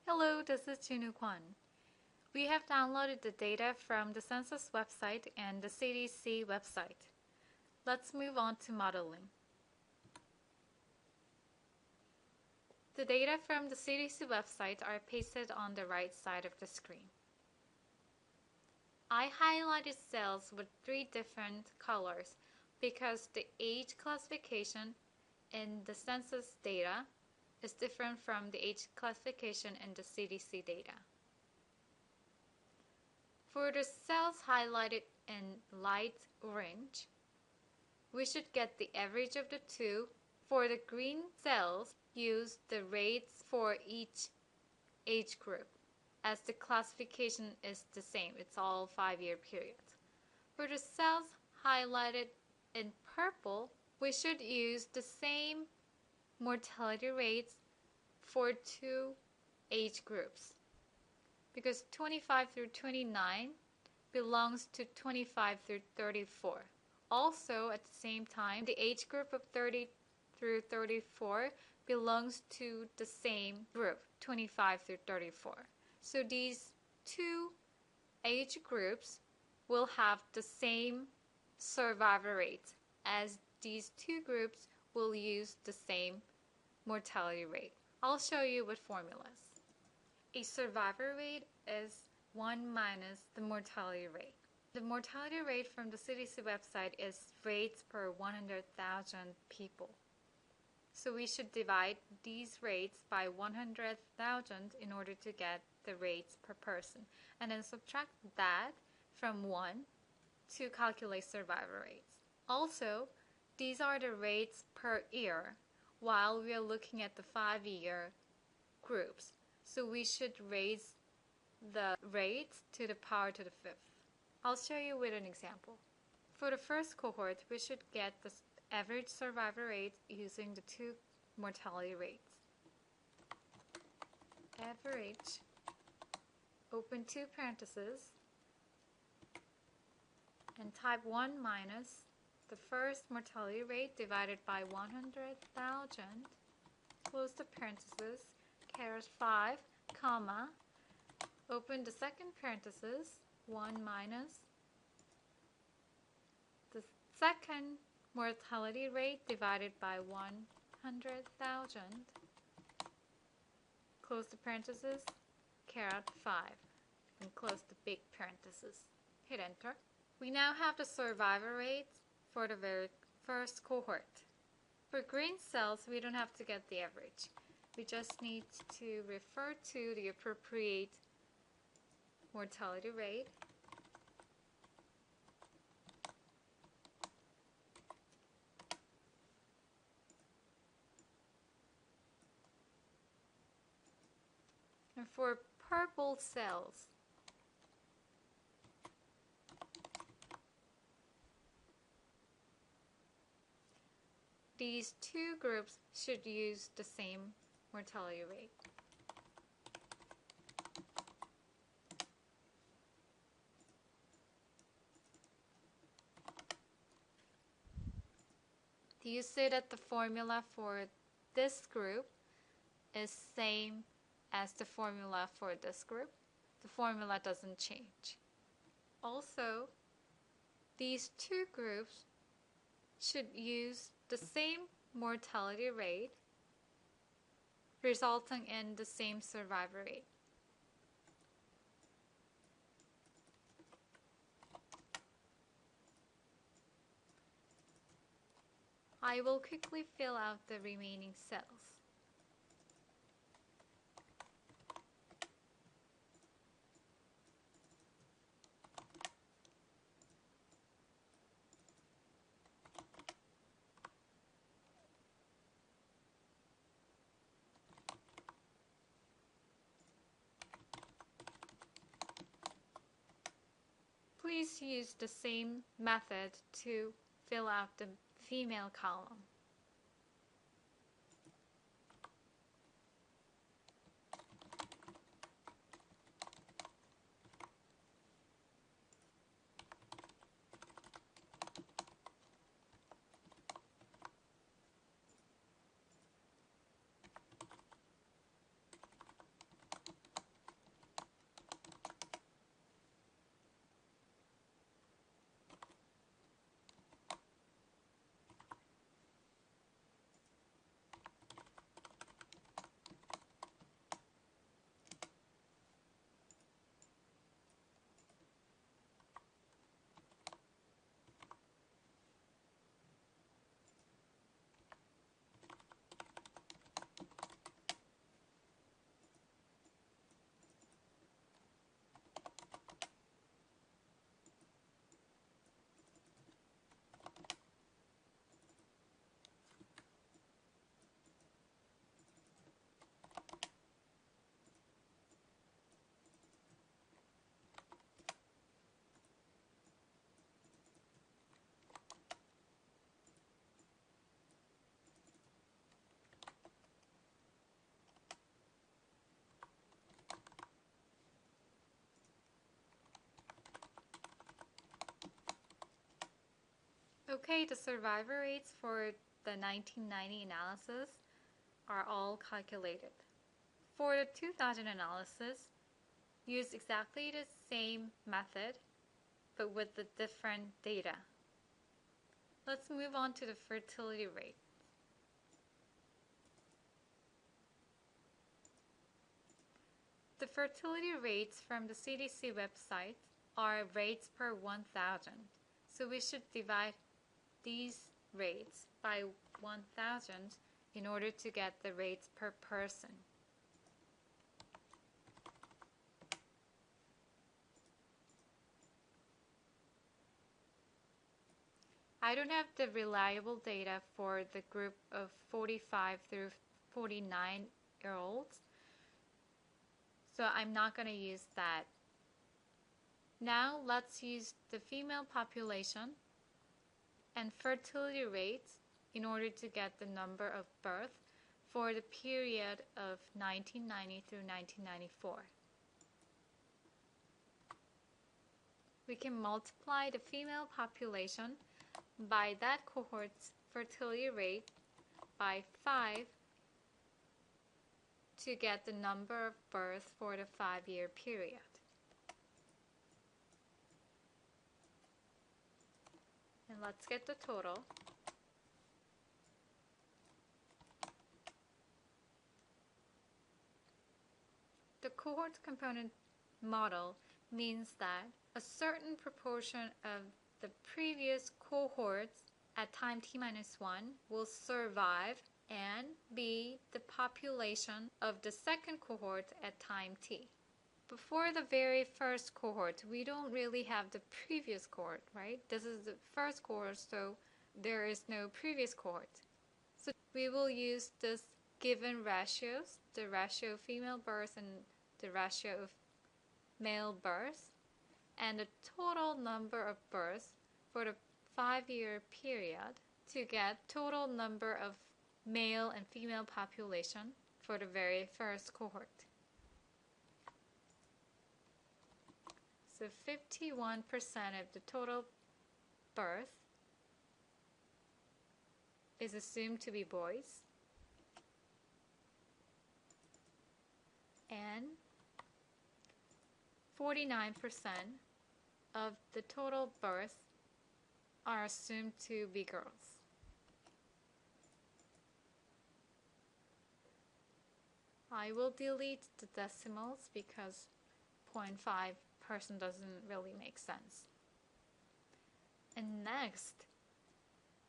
Hello, this is Junoo Kwon. We have downloaded the data from the census website and the CDC website. Let's move on to modeling. The data from the CDC website are pasted on the right side of the screen. I highlighted cells with 3 different colors because the age classification in the census data is different from the age classification in the CDC data. For the cells highlighted in light orange, we should get the average of the two. For the green cells, use the rates for each age group, as the classification is the same. It's all 5-year periods. For the cells highlighted in purple, we should use the same mortality rates for 2 age groups, because 25 through 29 belongs to 25 through 34. Also, at the same time, the age group of 30 through 34 belongs to the same group, 25 through 34. So these 2 age groups will have the same survival rate, as these 2 groups will use the same mortality rate. I'll show you with formulas. A survivor rate is 1 minus the mortality rate. The mortality rate from the CDC website is rates per 100,000 people. So we should divide these rates by 100,000 in order to get the rates per person, and then subtract that from 1 to calculate survivor rates. Also, these are the rates per year while we are looking at the 5-year groups. So we should raise the rates to the power to the 5th. I'll show you with an example. For the first cohort, we should get the average survivor rate using the 2 mortality rates. Average, open 2 parentheses, and type 1 minus the first mortality rate divided by 100,000, close the parentheses, caret 5, comma, open the second parenthesis, 1 minus the second mortality rate divided by 100,000, close the parenthesis, caret 5, and close the big parenthesis. Hit enter. We now have the survivor rate for the very first cohort. For green cells, we don't have to get the average. We just need to refer to the appropriate mortality rate and for purple cells, these 2 groups should use the same mortality rate. Do you see that the formula for this group is same as the formula for this group? The formula doesn't change. Also, these 2 groups should use the same mortality rate, resulting in the same survivor rate. I will quickly fill out the remaining cells. Please use the same method to fill out the female column. Okay, the survivor rates for the 1990 analysis are all calculated. For the 2000 analysis, use exactly the same method but with the different data. Let's move on to the fertility rate. The fertility rates from the CDC website are rates per 1,000. So we should divide these rates by 1,000 in order to get the rates per person. I don't have the reliable data for the group of 45 through 49-year-olds, so I'm not going to use that. Now let's use the female population and fertility rates in order to get the number of births for the period of 1990 through 1994. We can multiply the female population by that cohort's fertility rate by 5 to get the number of births for the 5-year period. And let's get the total. The cohort component model means that a certain proportion of the previous cohorts at time t-1 will survive and be the population of the second cohort at time t. Before the very first cohort, we don't really have the previous cohort, right? This is the first cohort, so there is no previous cohort. So we will use this given ratios, the ratio of female births and the ratio of male births, and the total number of births for the 5-year period to get total number of male and female population for the very first cohort. So 51% of the total birth is assumed to be boys, and 49% of the total births are assumed to be girls. I will delete the decimals because 0.5% doesn't really make sense. And next,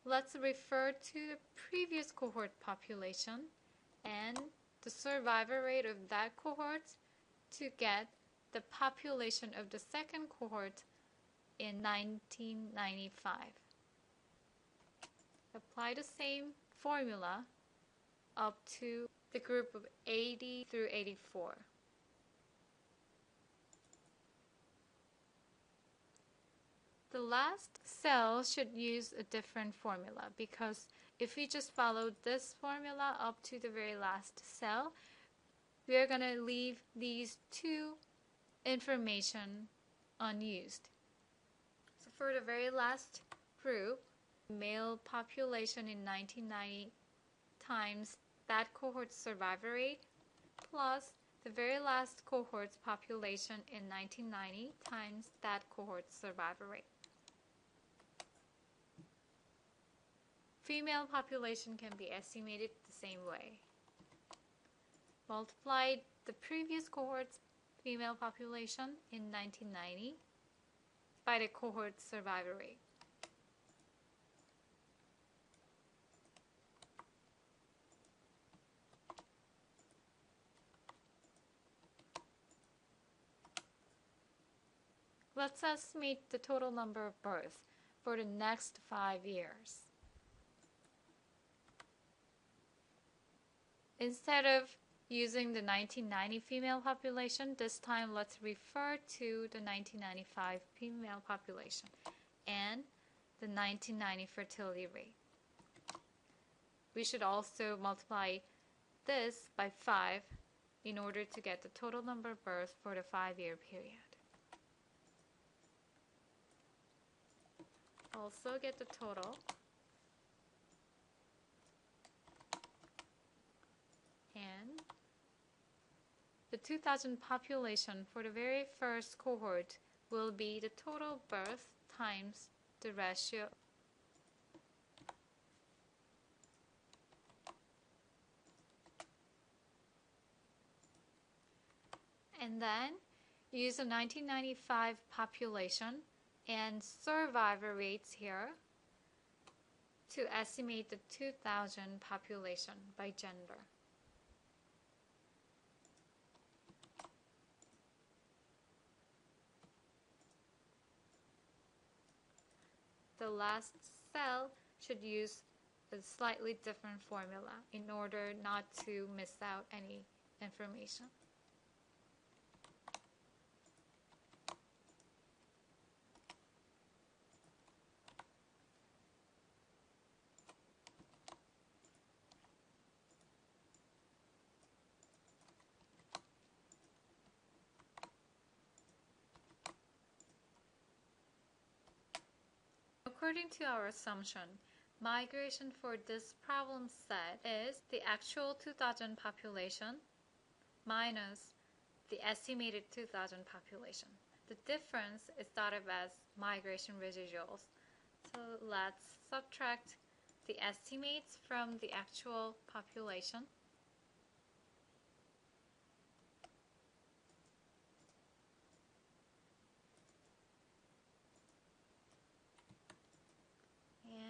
let's refer to the previous cohort population and the survivor rate of that cohort to get the population of the second cohort in 1995. Apply the same formula up to the group of 80 through 84. The last cell should use a different formula because if we just follow this formula up to the very last cell, we are going to leave these two information unused. So for the very last group, male population in 1990 times that cohort's survivor rate plus the very last cohort's population in 1990 times that cohort's survivor rate. Female population can be estimated the same way. Multiply the previous cohort's female population in 1990 by the cohort's survivor rate. Let's estimate the total number of births for the next 5 years. Instead of using the 1990 female population, this time let's refer to the 1995 female population and the 1990 fertility rate. We should also multiply this by 5 in order to get the total number of births for the 5-year period. also get the total. And the 2000 population for the very first cohort will be the total birth times the ratio. And then use the 1995 population and survivor rates here to estimate the 2000 population by gender. The last cell should use a slightly different formula in order not to miss out any information. According to our assumption, migration for this problem set is the actual 2000 population minus the estimated 2000 population. The difference is thought of as migration residuals. So let's subtract the estimates from the actual population.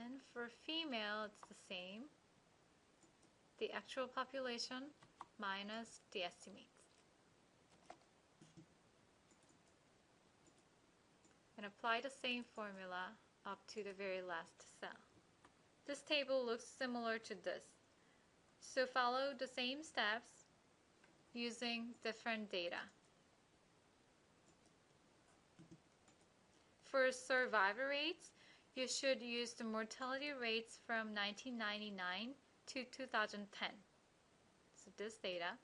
And for female, it's the same. The actual population minus the estimates. And apply the same formula up to the very last cell. This table looks similar to this. So follow the same steps using different data. For survivor rates, you should use the mortality rates from 1999 to 2010. So this data.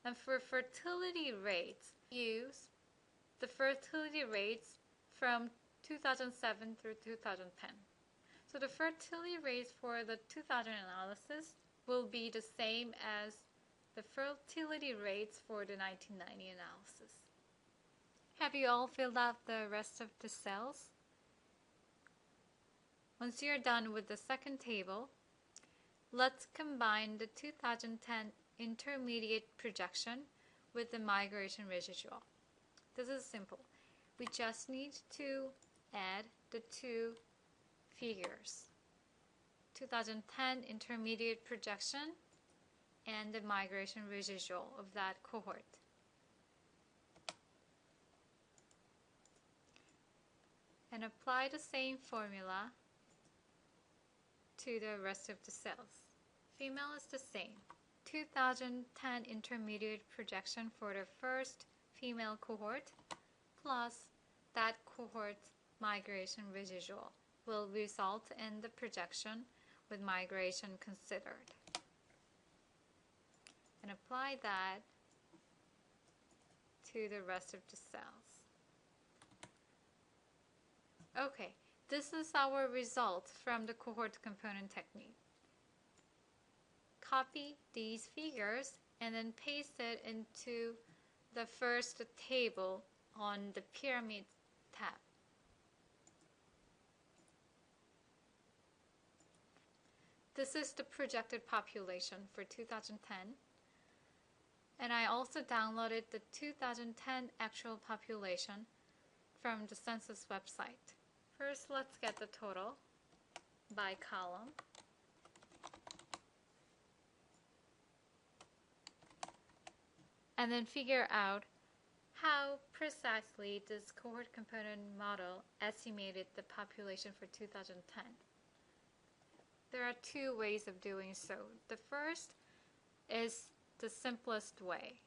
And for fertility rates, use the fertility rates from 2007 through 2010. So the fertility rates for the 2000 analysis will be the same as the fertility rates for the 1990 analysis. Have you all filled out the rest of the cells? Once you're done with the second table, let's combine the 2010 intermediate projection with the migration residual. This is simple. We just need to add the two figures, 2010 intermediate projection and the migration residual of that cohort. And apply the same formula to the rest of the cells. Female is the same. 2010 intermediate projection for the first female cohort plus that cohort's migration residual will result in the projection with migration considered. And apply that to the rest of the cells. Okay, this is our result from the cohort component technique. Copy these figures and then paste it into the first table on the pyramid tab. This is the projected population for 2010. And I also downloaded the 2010 actual population from the census website. First, let's get the total by column. And then figure out how precisely this cohort component model estimated the population for 2010. There are two ways of doing so. The first is the simplest way.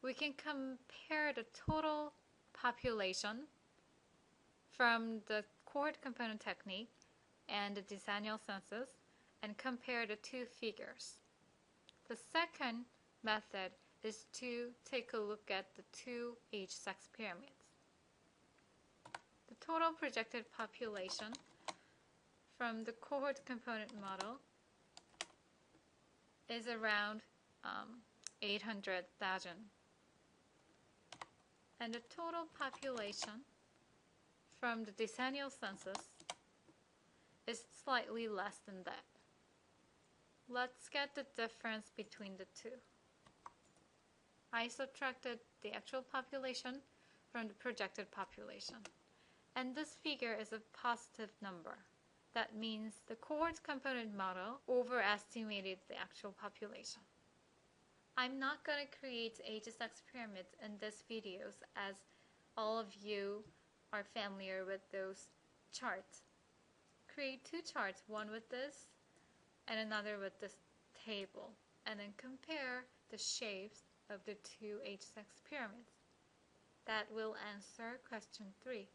We can compare the total population from the cohort component technique and the decennial census and compare the two figures. The second method is to take a look at the two age-sex pyramids. The total projected population from the cohort component model is around 800,000. And the total population from the decennial census is slightly less than that. Let's get the difference between the two. I subtracted the actual population from the projected population. And this figure is a positive number. That means the cohort component model overestimated the actual population. I'm not going to create ageS pyramids in this videos as all of you are familiar with those charts. Create two charts, one with this and another with this table, and then compare the shapes of the two ageS pyramids. That will answer question 3.